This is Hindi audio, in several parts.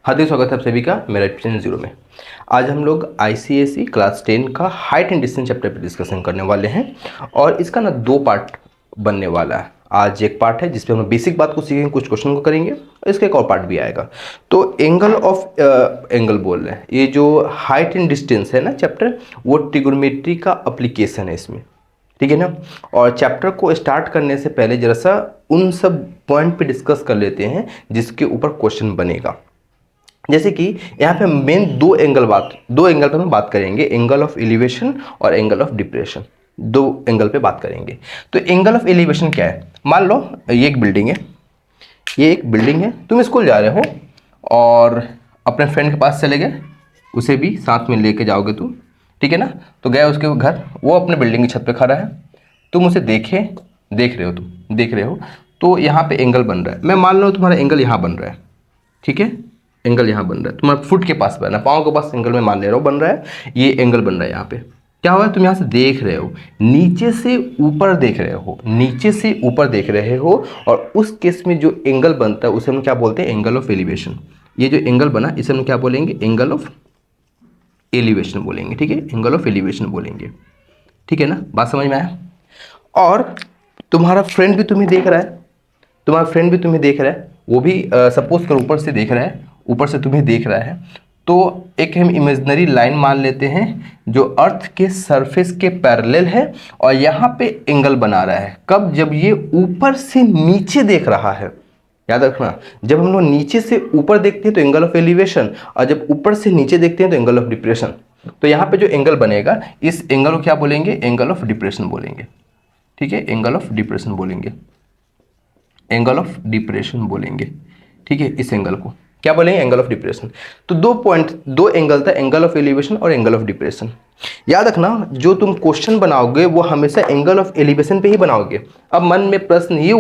हार्दिक स्वागत है आप सभी का मेरा एडमिशन जीरो में। आज हम लोग आईसीएसई क्लास 10 का हाइट एंड डिस्टेंस चैप्टर पे डिस्कशन करने वाले हैं और इसका ना दो पार्ट बनने वाला है। आज एक पार्ट है जिसपे हम बेसिक बात को सीखेंगे, कुछ क्वेश्चन को करेंगे और इसका एक और पार्ट भी आएगा। तो एंगल बोल रहे हैं, ये जो हाइट एंड डिस्टेंस है ना चैप्टर, वो ट्रिग्नोमेट्री का अप्लीकेशन है इसमें, ठीक है ना। और चैप्टर को स्टार्ट करने से पहले जरा सा उन सब पॉइंट पे डिस्कस कर लेते हैं जिसके ऊपर क्वेश्चन बनेगा। जैसे कि यहाँ पे मेन दो एंगल पे हम बात करेंगे, एंगल ऑफ एलिवेशन और एंगल ऑफ डिप्रेशन। दो एंगल पे बात करेंगे। तो एंगल ऑफ एलिवेशन क्या है? मान लो ये एक बिल्डिंग है, ये एक बिल्डिंग है, तुम स्कूल जा रहे हो और अपने फ्रेंड के पास चले गए, उसे भी साथ में लेके जाओगे तुम, ठीक है ना। तो गए उसके घर, वो अपने बिल्डिंग की छत पे खड़ा है, तुम उसे देख रहे हो। तो यहाँ पे एंगल बन रहा है। मैं मान लो तुम्हारा एंगल यहाँ बन रहा है, ठीक है, एंगल यहाँ बन रहा है, तुम्हारे फुट के पास बना, पाँव के पास एंगल में मान ले रहा हूँ बन रहा है, ये एंगल बन रहा है। यहाँ पे क्या हुआ है, तुम यहाँ से देख रहे हो, नीचे से ऊपर देख रहे हो, और उस केस में जो एंगल बनता है उसे हम क्या बोलते हैं? Angle of elevation. ये जो एंगल बना इसे हम क्या बोलेंगे? एंगल ऑफ एलिवेशन बोलेंगे, ठीक है, एंगल ऑफ एलिवेशन बोलेंगे, ठीक है ना। बात समझ में आया? और तुम्हारा फ्रेंड भी तुम्हें देख रहा है, वो भी सपोज कर ऊपर से देख रहा है, ऊपर से तुम्हें देख रहा है। तो एक हम इमेजिनरी लाइन मान लेते हैं जो अर्थ के सरफेस के पैरेलल है और यहाँ पे एंगल बना रहा है। कब? जब ये ऊपर से नीचे देख रहा है। याद रखना, जब हम लोग नीचे से ऊपर देखते हैं तो एंगल ऑफ एलिवेशन, और जब ऊपर से नीचे देखते हैं तो एंगल ऑफ डिप्रेशन। तो यहाँ पे जो एंगल बनेगा, इस एंगल को क्या बोलेंगे? एंगल ऑफ डिप्रेशन बोलेंगे, ठीक है, एंगल ऑफ डिप्रेशन बोलेंगे, एंगल ऑफ डिप्रेशन बोलेंगे, ठीक है। इस एंगल को क्या बोलेंगे? Angle of depression. तो दो एंगल था, एंगल ऑफ एलिवेशन और एंगल ऑफ डिप्रेशन। याद रखना, जो तुम क्वेश्चन बनाओगे वो हमेशा एंगल ऑफ एलिवेशन पे ही बनाओगे। अब मन में क्वेश्चन ये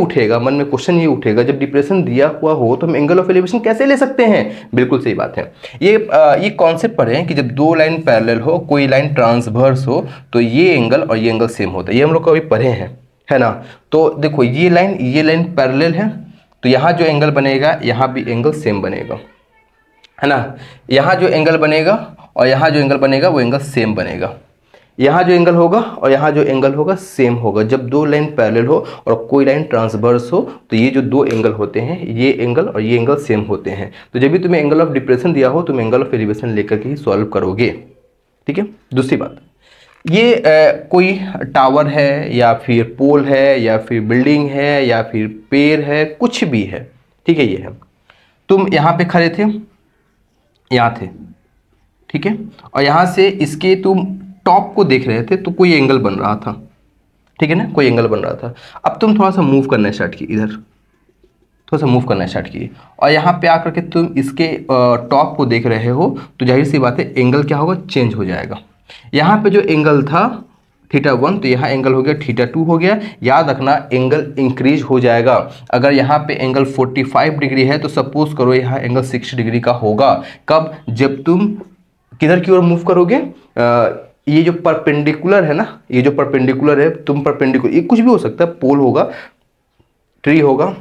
उठेगा, जब डिप्रेशन दिया हुआ हो तो हम एंगल ऑफ एलिवेशन कैसे ले सकते हैं? बिल्कुल सही बात है। ये कॉन्सेप्ट पढ़ें कि जब दो लाइन पैरेलल हो, कोई लाइन ट्रांसवर्स हो, तो ये एंगल और ये एंगल सेम होता है। ये हम लोग कभी पढ़े हैं, है ना। तो देखो ये लाइन पैरेलल है, तो यहाँ जो एंगल बनेगा यहाँ भी एंगल सेम बनेगा, है ना। यहाँ जो एंगल बनेगा और यहाँ जो एंगल बनेगा वो एंगल सेम बनेगा। यहाँ जो एंगल होगा और यहाँ जो एंगल होगा सेम होगा। जब दो लाइन पैरेलल हो और कोई लाइन ट्रांसवर्स हो तो ये जो दो एंगल होते हैं, ये एंगल और ये एंगल सेम होते हैं। तो जब भी तुम्हें एंगल ऑफ डिप्रेशन दिया हो तुम एंगल ऑफ एलिवेशन लेकर के ही सॉल्व करोगे, ठीक है। दूसरी बात, ये कोई टावर है या फिर पोल है या फिर बिल्डिंग है या फिर पेड़ है, कुछ भी है, ठीक है। ये है, तुम यहाँ पे खड़े थे, यहाँ थे, ठीक है, और यहाँ से इसके तुम टॉप को देख रहे थे तो कोई एंगल बन रहा था, ठीक है ना, कोई एंगल बन रहा था। अब तुम थोड़ा सा मूव करना स्टार्ट किए, इधर थोड़ा सा मूव करना स्टार्ट किए और यहाँ पे आकर के तुम इसके टॉप को देख रहे हो, तो जाहिर सी बात है एंगल क्या होगा? चेंज हो जाएगा। यहाँ पे जो एंगल था θ1, तो यहाँ एंगल हो गया θ2 हो गया। याद रखना, एंगल इंक्रीज हो जाएगा। अगर यहाँ पे एंगल 45 डिग्री है तो सपोज करो यहाँ एंगल 60 डिग्री का होगा। कब? जब तुम किधर की ओर मूव करोगे? ये जो परपेंडिकुलर है ना, ये जो परपेंडिकुलर है, तुम परपेंडिकुलर, ये कुछ भी हो सकता है, पोल होगा, ट्री होगा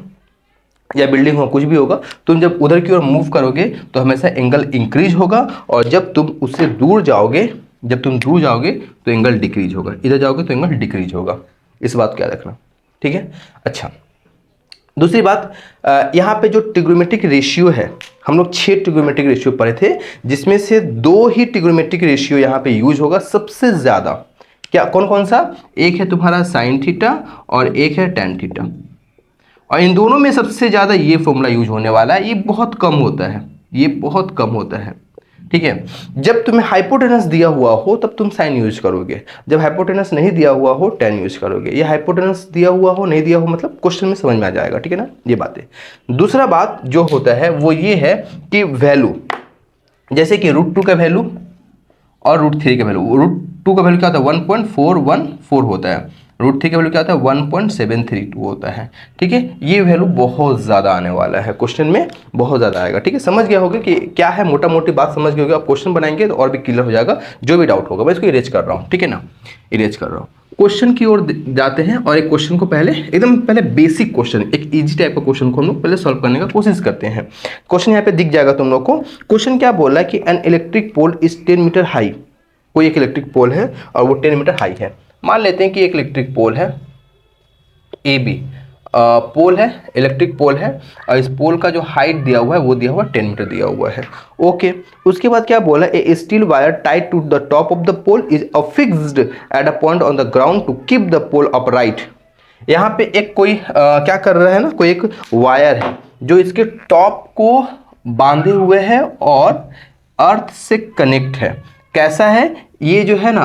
या बिल्डिंग हो, कुछ भी होगा। तुम जब उधर की ओर मूव करोगे तो हमेशा एंगल इंक्रीज होगा, और जब तुम उससे दूर जाओगे तो एंगल डिक्रीज होगा। इधर जाओगे तो एंगल डिक्रीज होगा। इस बात को याद रखना, ठीक है। अच्छा, दूसरी बात, यहाँ पे जो ट्रिग्नोमेट्रिक रेशियो है, हम लोग 6 ट्रिग्नोमेट्रिक रेशियो पढ़े थे, जिसमें से 2 ही ट्रिग्नोमेट्रिक रेशियो यहाँ पे यूज होगा सबसे ज़्यादा। क्या? कौन कौन सा? एक है तुम्हारा साइन थीटा और एक है टैन थीटा, और इन दोनों में सबसे ज़्यादा ये फॉर्मूला यूज होने वाला है। ये बहुत कम होता है, ठीक है। जब तुम्हें हाइपोटेनस दिया हुआ हो तब तुम साइन यूज करोगे, जब हाइपोटेनस नहीं दिया हुआ हो टैन यूज करोगे। ये हाइपोटेनस दिया हुआ हो, नहीं दिया हो, मतलब क्वेश्चन में समझ में आ जाएगा, ठीक है ना, ये बातें। दूसरा बात जो होता है वो ये है कि वैल्यू, जैसे कि √2 का वैल्यू और √3 का वैल्यू। √2 का वैल्यू क्या होता है? 1.414 होता है, √3 की वैल्यू क्या होता है 1.732 होता है। ठीक है, ये वैल्यू बहुत ज़्यादा आने वाला है, क्वेश्चन में बहुत ज़्यादा आएगा। ठीक है, समझ गया होगा कि क्या है, मोटा मोटी बात समझ गए होगे। आप क्वेश्चन बनाएंगे तो और भी क्लियर हो जाएगा, जो भी डाउट होगा। मैं इसको इरेज कर रहा हूँ, ठीक है ना, इरेज कर रहा हूँ। क्वेश्चन की ओर जाते हैं और एक क्वेश्चन को एकदम पहले बेसिक क्वेश्चन, एक इजी टाइप का क्वेश्चन को हम लोग पहले सॉल्व करने का कोशिश करते हैं। क्वेश्चन यहाँ पे दिख जाएगा तुम लोग को। क्वेश्चन क्या बोल रहा है कि an electric pole is 10 metre high. कोई एक इलेक्ट्रिक पोल है और वो 10 मीटर हाई है। मान लेते हैं कि एक इलेक्ट्रिक पोल है ए बी, पोल है, इलेक्ट्रिक पोल है, और इस पोल का जो हाइट दिया हुआ है वो दिया हुआ है 10 मीटर दिया हुआ है। ओके, उसके बाद क्या बोला, a steel wire tied to the top of the pole is affixed at a point on the ground to keep the pole upright. यहाँ पे एक कोई क्या कर रहा है ना, कोई एक वायर है जो इसके टॉप को बांधे हुए है और अर्थ से कनेक्ट है। कैसा है ये जो है ना,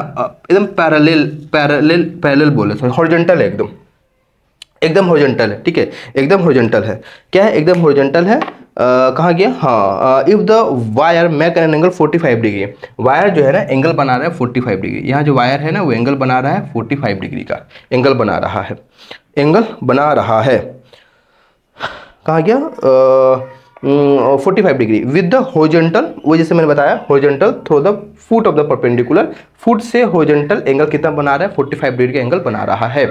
एकदम पैरेलल पैरेलल पैरेलल बोले, सॉरी हॉरिजॉन्टल है, एकदम एकदम हॉरिजॉन्टल है। ठीक है, एकदम हॉरिजॉन्टल है। क्या है, एकदम हॉरिजॉन्टल है। कहाँ गया, हाँ, if the wire make an angle 45 degree. Wire जो है ना एंगल बना रहा है 45 डिग्री। यहाँ जो वायर है ना वो एंगल बना रहा है 45 डिग्री का एंगल बना रहा है, एंगल बना रहा है। कहाँ गया, 45 डिग्री विद द हॉरिजॉन्टल, वो जैसे मैंने बताया horizontal through the foot of the perpendicular. Foot से हॉरिजॉन्टल एंगल कितना बना रहा है, 45 डिग्री का एंगल बना रहा है।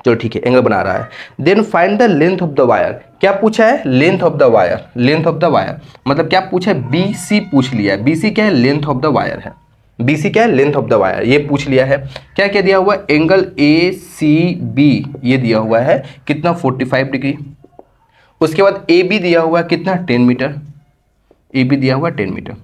चलो ठीक है, एंगल बना रहा है। Then find the length of the wire. क्या पूछा है, length of the wire. Length of the wire मतलब क्या पूछा है, बी सी पूछ लिया है। बी सी क्या है, लेंथ ऑफ द वायर है। बी सी क्या है, लेंथ ऑफ द वायर, ये पूछ लिया है। क्या क्या दिया हुआ है, एंगल ए सी बी ये दिया हुआ है कितना, 45 डिग्री। उसके बाद ए बी दिया हुआ है कितना, 10 मीटर। ए बी दिया हुआ है 10 मीटर।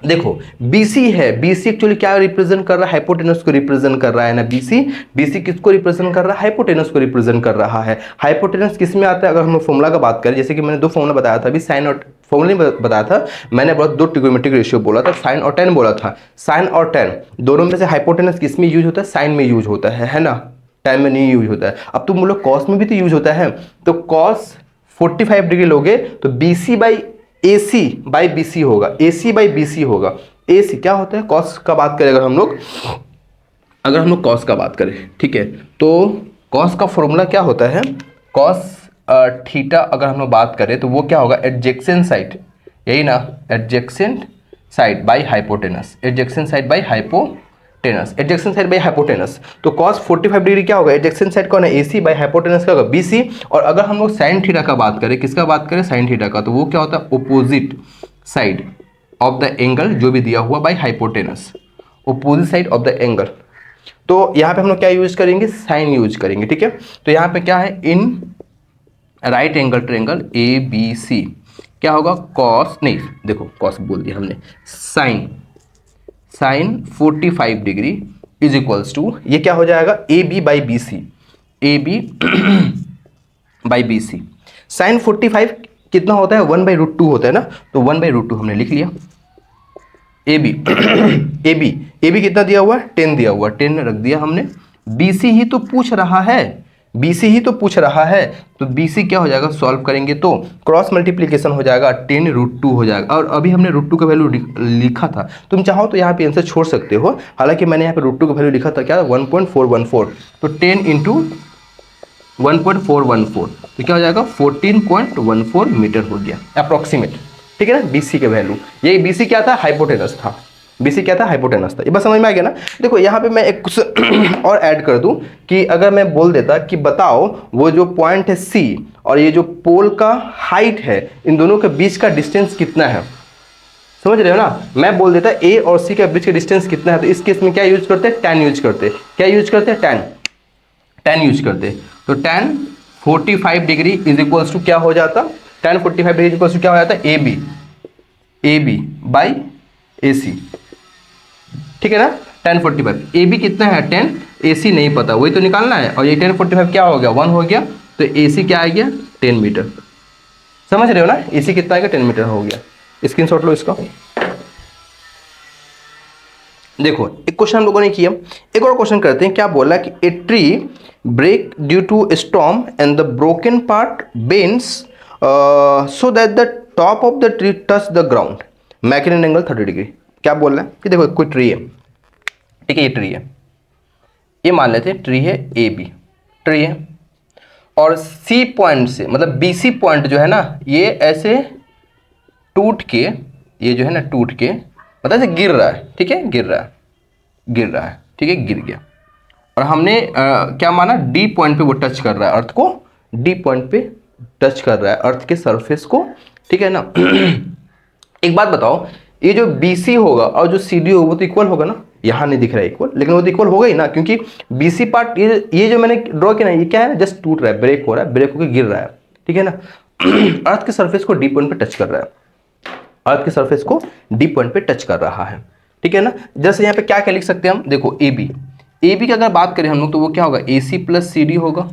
देखो BC है, BC एक्चुअली क्या रिप्रेजेंट कर रहा है, हाइपोटेनस को रिप्रेजेंट कर रहा है ना। BC किसको रिप्रेजेंट कर रहा है, हाइपोटेनस को रिप्रेजेंट कर रहा है। हाइपोटेनस किस में आता है, अगर हम लोग फॉर्मूला का बात करें, जैसे कि मैंने दो फॉर्मूला बताया था अभी, साइन और फॉर्मूला नहीं बताया था मैंने, बहुत दो ट्रिगोनोमेट्रिक रेशियो बोला था, साइन और टेन बोला था। साइन और टेन दोनों में से हाइपोटेनस किस में यूज होता है, साइन में यूज होता है ना, टेन में नहीं यूज होता है। अब तुम बोलो कॉस में भी तो यूज होता है, तो कॉस 45 डिग्री लोगे तो BC by AC by BC होगा, AC बाई BC होगा। AC क्या होता है, कॉस का बात करें अगर हम लोग कॉस का बात करें, ठीक है, तो कॉस का फॉर्मूला क्या होता है, कॉस थीटा अगर हम लोग बात करें तो वो क्या होगा, एडजेक्सेंट साइड, यही ना, adjacent side by hypotenuse, adjacent side by hypotenuse, adjacent side by hypotenuse. तो कॉस 45 डिग्री क्या होगा, एडजेक्सेंट साइड कौन है, AC बाई हाइपोटेनस क्या होगा, BC। और अगर हम लोग साइन थीटा का बात करें, किसका बात करें, साइन थीटा का, तो वो क्या होता है, opposite side of the angle जो भी दिया हुआ by hypotenuse, opposite side of the angle. तो यहाँ पे हम लोग क्या यूज करेंगे, साइन यूज करेंगे। ठीक है, तो यहाँ पे क्या है, in right angle triangle ABC क्या होगा, कॉस, नहीं देखो कॉस बोल दिया हमने, sine 45 degree is equals to, ये क्या हो जाएगा, AB by BC, AB by BC। Sine 45 कितना होता है, 1/√2 होता है ना, तो 1/√2 हमने लिख लिया। AB AB कितना दिया हुआ है, 10 दिया हुआ, 10 रख दिया हमने। BC ही तो पूछ रहा है, BC ही तो पूछ रहा है, तो BC क्या हो जाएगा, सॉल्व करेंगे तो क्रॉस मल्टीप्लीकेशन हो जाएगा, 10√2 हो जाएगा। और अभी हमने √2 का वैल्यू लिखा था, तुम चाहो तो यहाँ पे आंसर छोड़ सकते हो, हालांकि मैंने यहाँ पे √2 का वैल्यू लिखा था क्या, 1.414, तो 10 इंटू 1.414 तो क्या हो जाएगा, 14.14 मीटर हो गया अप्रॉक्सीमेट। ठीक है ना, BC के वैल्यू, ये BC क्या था, हाइपोटेनस था। BC क्या था, हाइपोटेनस था। ये बस समझ में आ गया ना। देखो यहाँ पे मैं एक कुछ और ऐड कर दूं कि अगर मैं बोल देता कि बताओ वो जो पॉइंट है C और ये जो पोल का हाइट है, इन दोनों के बीच का डिस्टेंस कितना है, समझ रहे हो ना। मैं बोल देता A और C के बीच का डिस्टेंस कितना है, तो इस केस में क्या यूज करते हैं, tan यूज करते हैं। क्या यूज करते हैं, tan यूज करते हैं। तो tan 45 degree is equals to क्या हो जाता, tan 45 degree is equals to क्या हो जाता है, AB बाई AC। ठीक है ना, tan 45, AB कितना है 10, AC नहीं पता, वही तो निकालना है। और ये tan 45 क्या हो गया, 1 हो गया, तो AC क्या आ गया, 10 मीटर। समझ रहे हो ना, AC कितना आएगा, 10 मीटर हो गया। स्क्रीनशॉट लो इसका। देखो एक क्वेश्चन हम लोगों ने किया, एक और क्वेश्चन करते हैं। क्या बोला कि a tree break due to storm and the broken part bends so that the top of the tree touch the ground, make an angle 30 degree. क्या बोल रहा है कि देखो कोई ट्री है, ठीक है, ये ट्री है, ये मान लेते हैं ट्री है ए बी, ट्री है, और सी पॉइंट से मतलब बी सी पॉइंट जो है ना ये ऐसे टूट के, ये जो है ना टूट के मतलब ऐसे गिर रहा है, ठीक है, गिर रहा है, ठीक है, गिर गया। और हमने क्या माना, डी पॉइंट पे वो टच कर रहा है अर्थ को, डी पॉइंट पे टच कर रहा है अर्थ के सरफेस को, ठीक है ना। एक बात बताओ, ये जो BC होगा और जो CD होगा वो तो इक्वल होगा ना, यहाँ नहीं दिख रहा है इक्वल, लेकिन वो तो इक्वल होगा ही ना, क्योंकि BC पार्ट ये जो मैंने ड्रॉ किया ना ये क्या है, जस्ट टूट रहा है, ब्रेक हो रहा है, ब्रेक होकर गिर रहा है, ठीक है ना। अर्थ के सरफेस को डी पॉइंट पे टच कर रहा है, अर्थ के सरफेस को डी पॉइंट पे टच कर रहा है, ठीक है ना। जैसे यहाँ पे क्या क्या लिख सकते हैं हम, देखो AB की अगर बात करें हम लोग तो वो क्या होगा, AC प्लस CD होगा,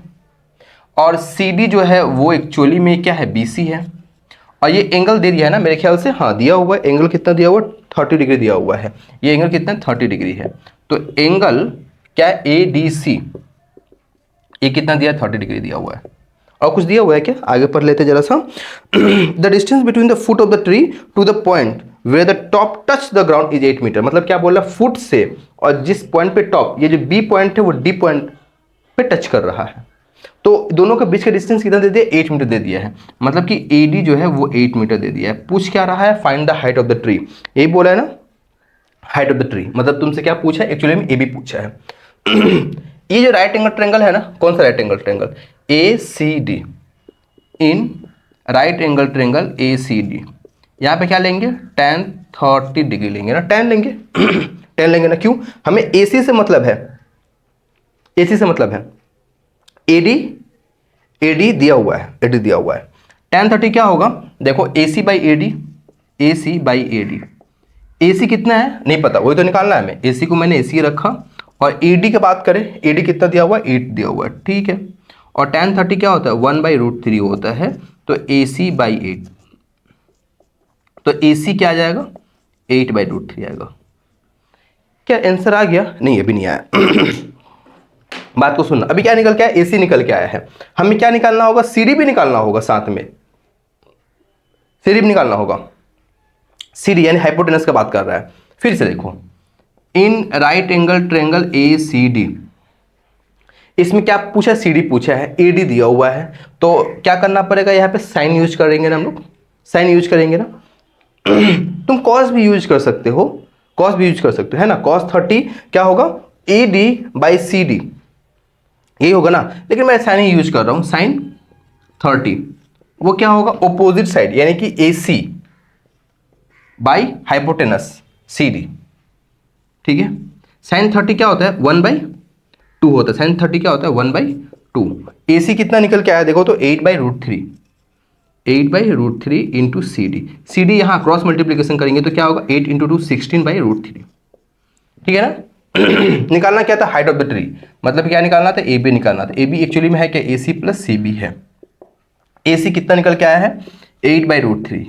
और CD जो है वो एक्चुअली में क्या है, BC है, और ये एंगल दे दिया है ना मेरे ख्याल से, हाँ दिया हुआ है, एंगल कितना दिया हुआ है, 30 डिग्री दिया हुआ है, ये एंगल कितना 30 डिग्री है, तो एंगल क्या है ADC, ये कितना दिया है, 30 डिग्री दिया हुआ है। और कुछ दिया हुआ है क्या, आगे पढ़ लेते जरा सा। The distance between the foot of the tree to the point where the top touch the ground is 8 metre, मतलब क्या बोल रहा है, फुट से और जिस पॉइंट पे टॉप, ये जो B पॉइंट है वो D पॉइंट पे टच कर रहा है, तो दोनों के बीच का डिस्टेंस कितना दे दिया, 8 मीटर दे दिया है, मतलब कि AD जो है वो 8 मीटर दे दिया है। पूछ क्या रहा है, find the height of the tree, यही बोला है ना, हाइट ऑफ द ट्री, मतलब तुमसे क्या पूछा है, एक्चुअली में AB पूछा है। ये जो राइट एंगल ट्रायंगल है ना, कौन सा राइट एंगल ट्रायंगल, ACD, इन राइट एंगल ट्रायंगल ACD, यहाँ पे क्या लेंगे, tan 30 डिग्री लेंगे ना, tan लेंगे। tan लेंगे ना, क्यों, हमें AC से मतलब है, AC से मतलब है, AD दिया हुआ है, AD दिया हुआ है, tan 30 क्या होगा, देखो AC by AD, AC by AD, AC कितना है नहीं पता, वही तो निकालना है हमें, AC को मैंने AC रखा, और AD की बात करें, AD कितना दिया हुआ है, 8 दिया हुआ है, ठीक है, और tan 30 क्या होता है, 1/√3 होता है, तो AC बाई 8, तो AC क्या आ जाएगा, 8/√3 आएगा। क्या आंसर आ गया, नहीं अभी नहीं आया। बात को सुनना, अभी क्या निकल के आया, AC निकल के आया है, हमें क्या निकालना होगा, CD भी निकालना होगा साथ में, CD भी निकालना होगा, CD यानी हाइपोटेनस का बात कर रहा है। फिर से देखो, इन राइट एंगल ट्रायंगल ACD, इसमें क्या पूछा है, CD पूछा है, AD दिया हुआ है, तो क्या करना पड़ेगा, यहाँ पे साइन यूज करेंगे ना हम लोग, साइन यूज करेंगे ना। तुम कॉस भी यूज कर सकते हो, कॉस भी यूज कर सकते हो, है ना, cos 30 क्या होगा, AD बाई CD, यही होगा ना, लेकिन मैं साइन ही यूज कर रहा हूं, साइन 30, वो क्या होगा, ओपोजिट साइड यानी कि AC बाई हाइपोटेनस CD, ठीक है। साइन 30 क्या होता है, 1/2 होता है, साइन 30 क्या होता है, 1/2, AC कितना निकल के आया देखो तो 8/√3, 8/√3 इंटू CD यहाँ क्रॉस मल्टीप्लीकेशन करेंगे तो क्या होगा, 8 इंटू 2 16/√3, ठीक है ना। निकालना क्या था, हाइट ऑफ द ट्री, मतलब क्या निकालना था, AB निकालना था, AB एक्चुअली में है क्या, AC प्लस CB है, AC कितना निकल के आया है, 8/√3,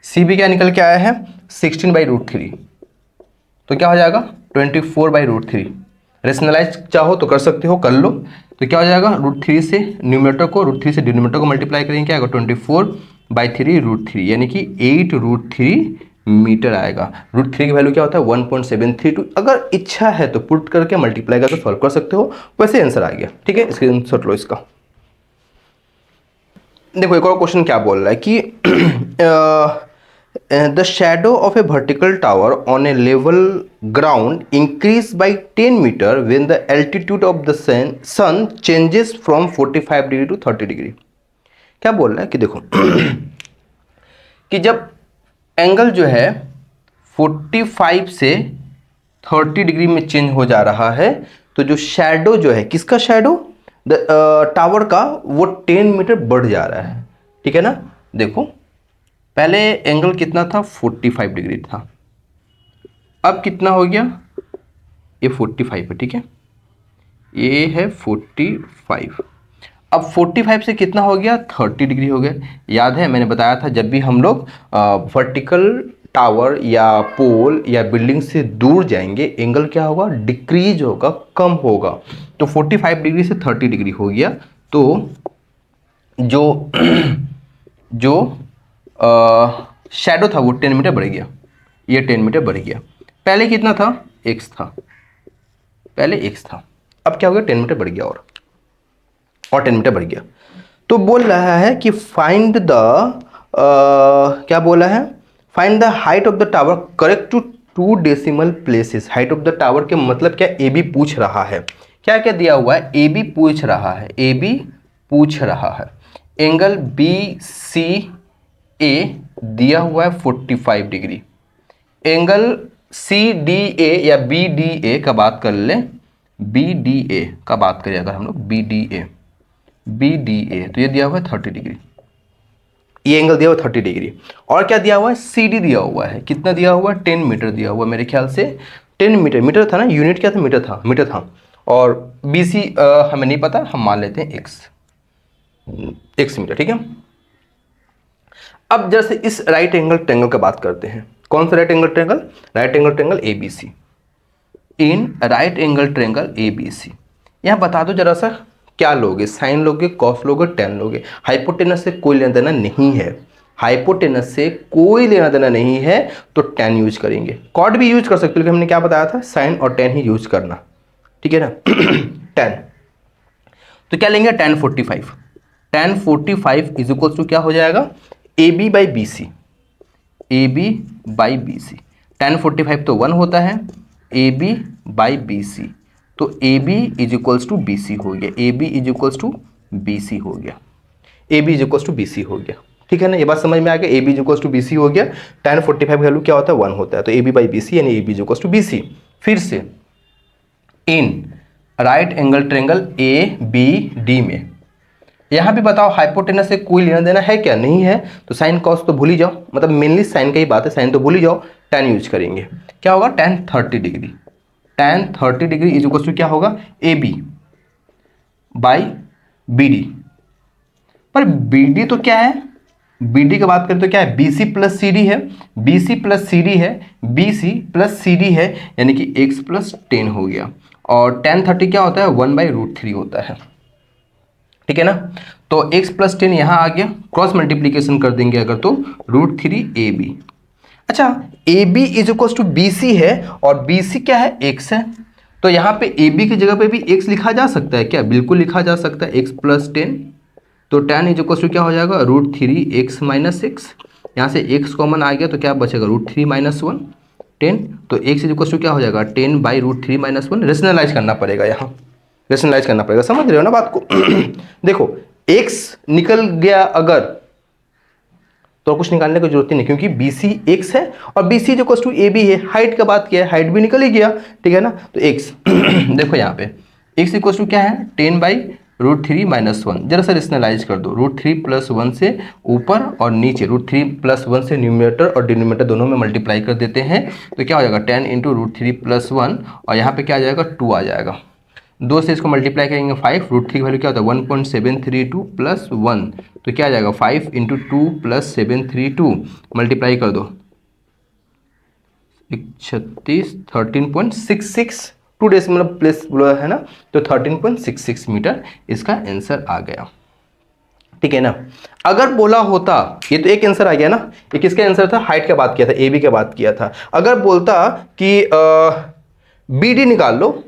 CB क्या निकल के आया है, 16/√3, तो क्या हो जाएगा, 24/√3, रेशनलाइज चाहो तो कर सकते हो, कर लो, तो क्या हो जाएगा, √3 से न्यूमरेटर को, √3 से डिनोमिनेटर को मल्टीप्लाई करेंगे, क्या आएगा, 24/3√3, यानी कि 8√3 मीटर आएगा। √3 की वैल्यू क्या होता है, 1.732, अगर इच्छा है तो पुट करके मल्टीप्लाई करके सॉल्व कर सकते हो, वैसे आंसर आ गया, ठीक है, स्क्रीनशॉट लो इसका। देखो एक और क्वेश्चन क्या बोल रहा है कि the shadow of a vertical tower on a level ground increase by 10 meter when the altitude of the sun changes from 45 degree to 30 degree. क्या बोल रहा है कि देखो कि जब एंगल जो है 45 से 30 डिग्री में चेंज हो जा रहा है, तो जो शैडो जो है, किसका शैडो, टावर का, वो 10 मीटर बढ़ जा रहा है, ठीक है ना। देखो पहले एंगल कितना था, 45 डिग्री था, अब कितना हो गया, ये 45 है, ठीक है, ये है 45, अब 45 से कितना हो गया, 30 डिग्री हो गया। याद है मैंने बताया था, जब भी हम लोग वर्टिकल टावर या पोल या बिल्डिंग से दूर जाएंगे, एंगल क्या होगा, डिक्रीज होगा, कम होगा, तो 45 डिग्री से 30 डिग्री हो गया, तो जो जो शैडो था वो 10 मीटर बढ़ गया, ये 10 मीटर बढ़ गया। पहले कितना था, x था, पहले x था, अब क्या हो गया, 10 मीटर बढ़ गया और 10 मीटर बढ़ गया। तो बोल रहा है कि फाइंड द क्या बोला है, find the height of the tower correct to 2 decimal places. Height of the tower के मतलब क्या, ए बी पूछ रहा है। क्या क्या दिया हुआ है, ए बी पूछ रहा है, ए बी पूछ रहा है। एंगल बी सी ए दिया हुआ है 45 degree. Angle C D A या बी डी ए का बात कर ले, बी डी ए का बात करें अगर हम लोग, B D A, B D A तो ये दिया हुआ है 30 डिग्री, ये एंगल दिया हुआ है 30 डिग्री। और क्या दिया हुआ है, सी डी दिया हुआ है, कितना दिया हुआ है, 10 मीटर दिया हुआ है, मेरे ख्याल से 10 मीटर, मीटर था ना, यूनिट क्या था, मीटर था, मीटर था। और बी सी हमें नहीं पता, हम मान लेते हैं एक्स मीटर, ठीक है। अब जैसे इस राइट एंगल ट्रायंगल का बात करते हैं, कौन सा right angle triangle, right angle triangle ABC. इन राइट एंगल ट्रायंगल एबीसी, यहां बता दो जरा सा, क्या लोगे, साइन लोगे, कॉस लोगे, टेन लोगे। हाइपोटेनस से कोई लेना देना नहीं है, हाइपोटेनस से कोई लेना देना नहीं है, तो टेन यूज करेंगे। कॉट भी यूज कर सकते हो, लेकिन हमने क्या बताया था, साइन और टेन ही यूज करना, ठीक है ना। टेन, तो क्या लेंगे, tan 45, tan 45 is equal to क्या हो जाएगा, A B by B C, A B by B C. Tan 45 तो 1 होता है, A B by B C, तो A B is equals to B C हो गया, A B is equals to B C हो गया, A B is equals to B C हो गया, ठीक है ना। ये बात समझ में आ गया, A B is equals to B C हो गया। टेन 45 वैल्यू क्या होता है, 1 होता है, तो A B by B C यानी A B is equals to B C. फिर से in right angle triangle A B D में, यहां भी बताओ हाइपोटेनस से कोई लेना देना है क्या, नहीं है, तो साइन कॉस तो भूल ही जाओ, मतलब मेनली साइन का ही बात है, साइन तो भूल ही जाओ, टेन यूज करेंगे। क्या होगा, tan 30 degree, tan 30 degree is equal to क्या होगा, A B by B D. पर बी डी तो क्या है, बी डी की बात करें तो क्या है, B C plus C D है, B C plus C D है, B C plus C D है, यानी कि एक्स प्लस 10 हो गया। और टेन 30 क्या होता है, 1/√3 होता है, ठीक है ना। तो x प्लस 10 यहां आ गया, क्रॉस मल्टीप्लीकेशन कर देंगे अगर तो √3 ए बी। अच्छा, A B is equal to B C है, और बी सी क्या है, x है, तो यहां पे ए बी की जगह पे भी x लिखा जा सकता है क्या, बिल्कुल लिखा जा सकता है, x प्लस 10, तो टेन इज इक्वल टू क्या हो जाएगा, √3 x माइनस एक्स, यहाँ से x कॉमन आ गया तो क्या बचेगा, √3 माइनस 1 10, तो x इज इक्वल टू क्या हो जाएगा, 10/√3 माइनस 1। रेशनलाइज करना पड़ेगा, यहाँ रेशनलाइज करना पड़ेगा, समझ रहे हो ना बात को। देखो x निकल गया अगर, तो कुछ निकालने की जरूरत ही नहीं, क्योंकि BC x है और BC जो टू AB है, हाइट का बात किया है, हाइट भी निकल ही गया, ठीक है ना। तो x देखो यहाँ पे x इक्वल टू क्या है, 10/√3 माइनस 1। जरा सा रेशनलाइज कर दो, √3 प्लस 1 से ऊपर और नीचे, √3 प्लस 1 से न्यूमरेटर और डिनोमिनेटर दोनों में मल्टीप्लाई कर देते हैं, तो क्या हो जाएगा, 10 इंटू √3 प्लस 1, और यहाँ पे क्या आ जाएगा, 2 आ जाएगा। 2 से इसको मल्टीप्लाई करेंगे 5, √3 की वैल्यू क्या होता है, 1.732 प्लस 1, तो क्या आ जाएगा, 5 इंटू 2 प्लस 732, मल्टीप्लाई कर दो 36, 13.66, 2 डेसिमल प्लेस है ना, तो 13.66 मीटर इसका आंसर आ गया, ठीक है ना। अगर बोला होता, ये तो एक आंसर आ गया ना, ये किसका आंसर था, हाइट का बात किया था, ए बी का बात किया था। अगर बोलता कि बी डी निकाल लो,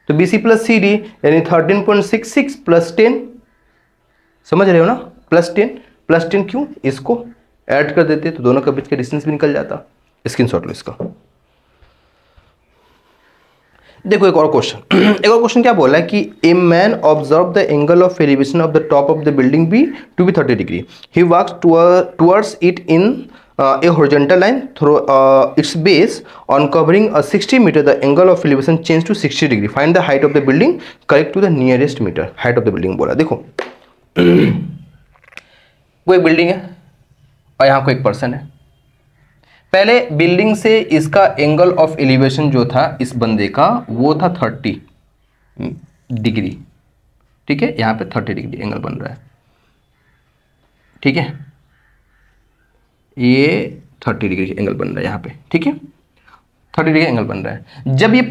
तो B C plus C D यानी 13.66 प्लस 10, समझ रहे हो ना, प्लस 10 क्यों, इसको ऐड कर देते तो दोनों के बीच का डिस्टेंस भी निकल जाता। स्क्रीनशॉट लो इसका। देखो एक और क्वेश्चन क्या बोला है कि a man observe the angle of elevation of the top of the building B to be 30 degree, he walks towards it in a horizontal line through its base. On covering a 60 meter, the angle of elevation changed to 60 degree. Find the height of the building correct to the nearest meter. Height of the building बोला। देखो वो एक बिल्डिंग है और यहाँ कोई एक पर्सन है। पहले बिल्डिंग से इसका एंगल ऑफ एलिवेशन जो था इस बंदे का, वो था 30 डिग्री, ठीक है, यहाँ पे 30 डिग्री एंगल बन रहा है, ठीक है, ये 30 डिग्री एंगल बन रहा है यहाँ पे, ठीक है, 30 डिग्री एंगल बन रहा है। जब ये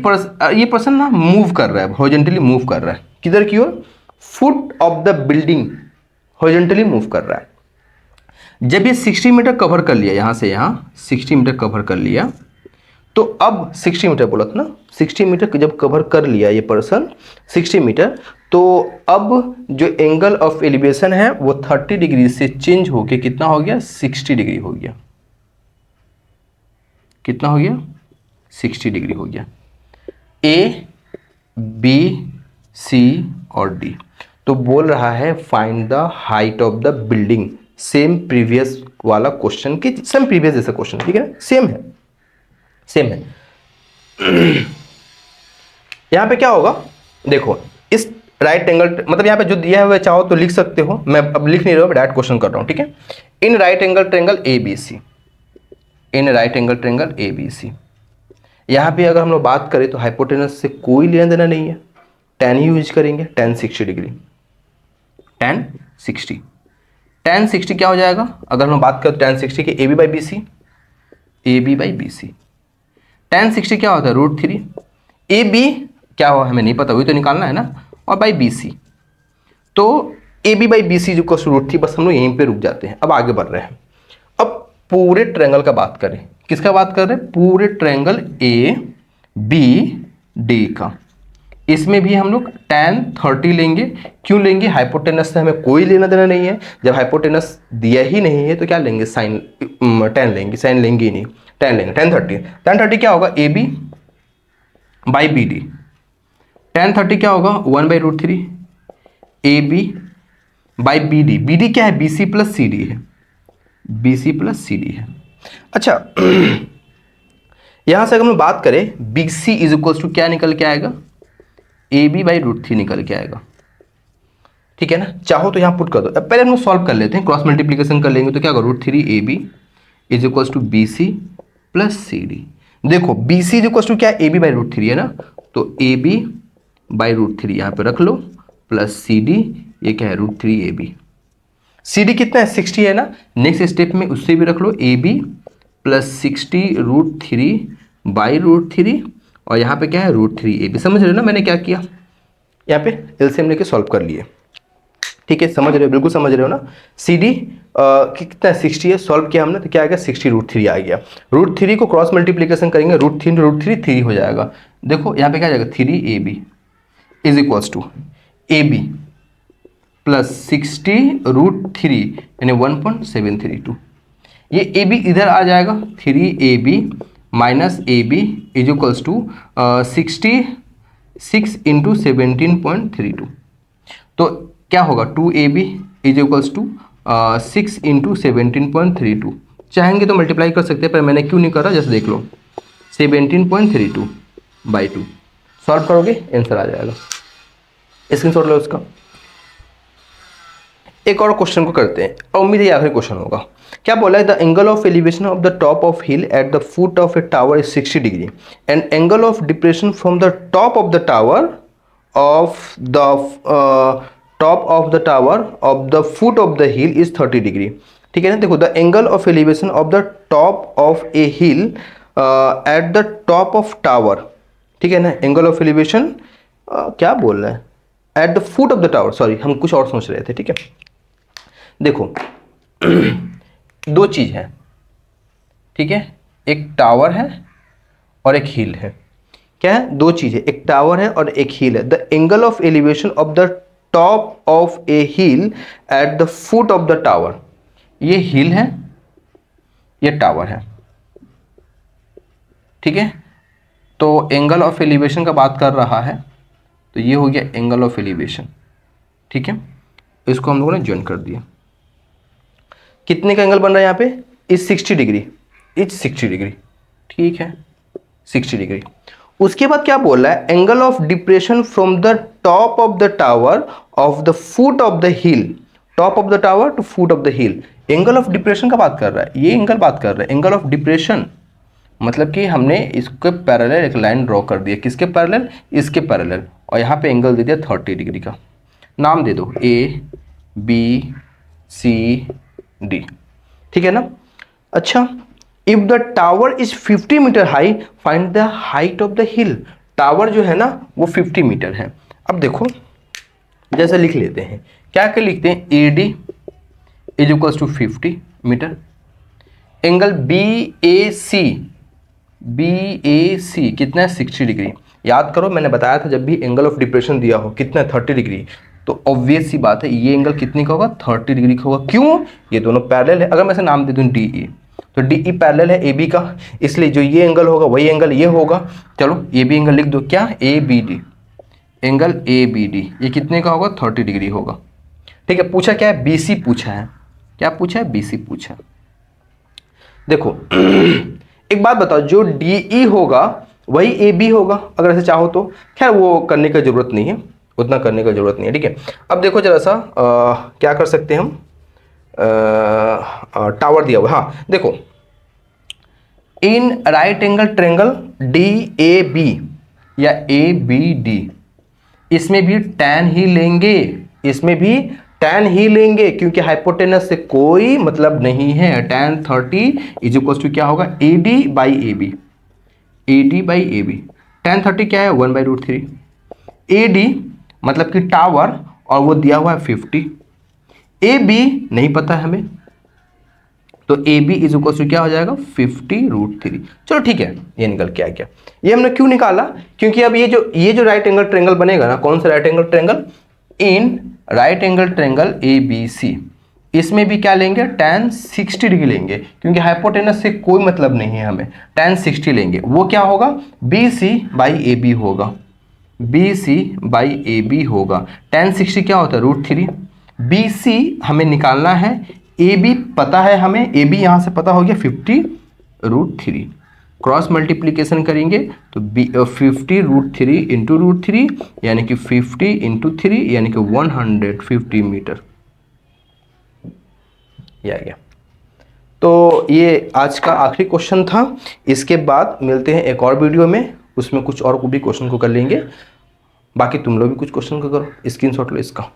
पर्सन ना मूव कर रहा है, हॉरिजॉन्टली मूव कर रहा है, किधर की ओर, foot of the building horizontally move कर रहा है। जब ये 60 मीटर कवर कर लिया, यहाँ से यहाँ 60 मीटर कवर कर लिया, तो अब 60 मीटर बोला था ना, 60 मीटर जब कवर कर लिया ये पर्सन 60 मीटर, तो अब जो एंगल ऑफ एलिवेशन है वो 30 डिग्री से चेंज होके कितना हो गया, 60 डिग्री हो गया। कितना हो गया, 60 डिग्री हो गया। ए, बी, सी और डी। तो बोल रहा है find the height of the building, same previous वाला क्वेश्चन की, सेम प्रीवियस जैसा क्वेश्चन, ठीक है ना, सेम है, सेम है। यहां पे क्या होगा, देखो इस राइट एंगल, मतलब यहां पे जो दिया है वह चाहो तो लिख सकते हो, मैं अब लिख नहीं रहा हूं, डायरेक्ट क्वेश्चन कर रहा हूं, ठीक है। In right angle triangle A B C, in right angle triangle A B C, यहां पे अगर हम लोग बात करें तो हाइपोटेनस से कोई लेना देना नहीं है, tan ही यूज करेंगे, tan 60 डिग्री, tan 60, tan 60 क्या हो जाएगा, अगर हम बात करें तो tan 60 के A B by B C, A B by B C, tan 60 क्या होता है, √3, ए बी क्या हो हमें नहीं पता, वही तो निकालना है ना, और बाई बी सी, तो A B by B C जो √3, बस हम लोग यहीं पे रुक जाते हैं। अब आगे बढ़ रहे हैं, अब पूरे ट्रायंगल का बात करें, किसका बात कर रहे हैं, पूरे ट्रायंगल ए बी डी का, इसमें भी हम लोग tan 30 लेंगे। क्यों लेंगे, हाइपोटेनस से हमें कोई लेना देना नहीं है, जब हाइपोटेनस दिया ही नहीं है तो क्या लेंगे, साइन, tan लेंगे, साइन लेंगे ही नहीं, tan लेंगे, tan 30 क्या होगा, A B by B D, tan 30 क्या होगा 1/√3 A B by B D, B D क्या है, B C plus C D है, B C plus C D है। अच्छा यहां से अगर हम बात करें, B C is equal to क्या निकल के आएगा, ए बी बाई √3 निकल के आएगा, ठीक है ना। चाहो तो यहां पुट कर दो, अब पहले हम लोग सॉल्व कर लेते हैं, क्रॉस मल्टीप्लीकेशन कर लेंगे तो क्या होगा, √3 A B is equal to B C plus C D. देखो B C is equal to क्या, ए बी बाई √3 है ना, तो ए बी बाई √3 यहां पे रख लो, प्लस सी डी, ये क्या है, √3 ए बी, सी डी कितना है, 60 है ना, नेक्स्ट स्टेप में उससे भी रख लो, ए बी प्लस 60 √3 बाई √3, और यहाँ पे क्या है, √3 ए बी। समझ रहे हो ना मैंने क्या किया, यहाँ पे एलसीएम लेके सॉल्व कर लिए, ठीक है, समझ रहे हो, बिल्कुल समझ रहे हो ना। सी डी कितना 60 है, सॉल्व किया हमने तो क्या आ गया, 60 √3 आ गया। √3 को क्रॉस मल्टीप्लीकेशन करेंगे, √3 3 हो जाएगा। देखो यहाँ पे क्या आ जाएगा, 3 A B is equals to A B plus 60 √3 यानी 1.732, ये ए बी इधर आ जाएगा, 3 A B minus A B is equals to 66 into 17.32, तो क्या होगा, 2 A B is equals to 6 into 17.32, चाहेंगे तो मल्टीप्लाई कर सकते हैं, पर मैंने क्यों नहीं करा, जस्ट देख लो, 17.32 बाई 2, सॉल्व करोगे आंसर आ जाएगा, स्क्रीनशॉट लो उसका। एक और क्वेश्चन को करते हैं, और उम्मीद है आखिरी क्वेश्चन होगा। क्या बोला है, the angle of elevation of the top of hill at the foot of A tower is 60 degree and angle of depression from the top of the tower of the top of the tower of the foot of the hill is 30 degree, ठीक है ना। देखो the angle of elevation of the top of A hill at the top of tower, ठीक है ना, एंगल ऑफ एलिवेशन क्या बोल रहा है, at the foot of the tower, sorry हम कुछ और सोच रहे थे, ठीक है। देखो दो चीज है, ठीक है, एक टावर है और एक हिल है, क्या है, दो चीज है, एक टावर है और एक हिल है। The angle of elevation of the top of A hill at the foot of the tower, ये हिल है, ये टावर है, ठीक है। तो एंगल ऑफ एलिवेशन का बात कर रहा है, तो ये हो गया एंगल ऑफ एलिवेशन, ठीक है, इसको हम लोगों ने ज्वाइन कर दिया। कितने का एंगल बन रहा है यहाँ पे, इज 60 डिग्री, इज 60 डिग्री, ठीक है, 60 डिग्री। उसके बाद क्या बोल रहा है, angle of depression from the top of the tower of the foot of the hill, top of the tower to foot of the hill, angle of depression का बात कर रहा है, ये एंगल बात कर रहा है, एंगल ऑफ डिप्रेशन मतलब कि हमने इसके पैरेलल एक लाइन ड्रॉ कर दिया, किसके पैरेलल, इसके पैरेलल, और यहाँ पे एंगल दे दिया 30 डिग्री का, नाम दे दो ए बी सी डी, ठीक है ना। अच्छा, if the tower is 50 metre high find the height of the hill, tower जो है ना वो 50 मीटर है। अब देखो जैसे लिख लेते हैं, क्या क्या लिखते हैं, A D is equals to 50 metre, angle B A C BAC कितना है 60 डिग्री। याद करो मैंने बताया था जब भी एंगल ऑफ डिप्रेशन दिया हो कितना 30 डिग्री, तो ऑब्वियस सी बात है ये एंगल कितने का होगा 30 डिग्री का होगा। क्यों? ये दोनों पैरेलल है। अगर मैं इसे नाम दे दूं DE, तो DE पैरेलल है AB का, इसलिए जो ये एंगल होगा वही एंगल ये होगा। चलो ये भी एंगल लिख दो, क्या ABD, एंगल ABD ये कितने का होगा 30 डिग्री होगा। ठीक है, पूछा क्या है BC पूछा है, क्या पूछा है BC पूछा है। देखो एक बात बताओ, जो DE होगा वही AB होगा अगर ऐसे चाहो तो, खैर वो करने का जरूरत नहीं है, उतना करने का जरूरत नहीं है। ठीक है, अब देखो जरा सा क्या कर सकते हैं हम, टावर दिया हुआ, हाँ देखो, इन राइट एंगल ट्रायंगल DAB या ABD, इसमें भी tan ही लेंगे, इसमें भी tan ही लेंगे क्योंकि हाइपोटेनस से कोई मतलब नहीं है। tan 30 इज इक्वल टू क्या होगा AD by AB, AD by AB। tan 30 क्या है 1/√3। AD मतलब कि टावर, और वो दिया हुआ है 50। AB नहीं पता है हमें, तो AB इज इक्वल टू क्या हो जाएगा 50√3। चलो ठीक है, ये निकल के आ गया। ये हमने क्यों निकाला, क्योंकि अब ये जो राइट एंगल ट्रायंगल बनेगा ना, कौन सा राइट एंगल ट्रायंगल, इन राइट एंगल ट्रायंगल ABC, इसमें भी क्या लेंगे tan 60 डिग्री लेंगे क्योंकि हाइपोटेनस से कोई मतलब नहीं है हमें, tan 60 लेंगे। वो क्या होगा BC बाई AB होगा, BC बाई AB होगा। tan 60 क्या होता है √3। BC हमें निकालना है, AB पता है हमें, AB यहाँ से पता हो गया 50√3। क्रॉस मल्टीप्लीकेशन करेंगे तो 50√3 इंटू √3 यानी कि 50 इंटू 3 यानी कि 150 मीटर, ये आ गया। तो ये आज का आखिरी क्वेश्चन था। इसके बाद मिलते हैं एक और वीडियो में, उसमें कुछ और भी क्वेश्चन को कर लेंगे। बाकी तुम लोग भी कुछ क्वेश्चन को करो, स्क्रीनशॉट लो इसका।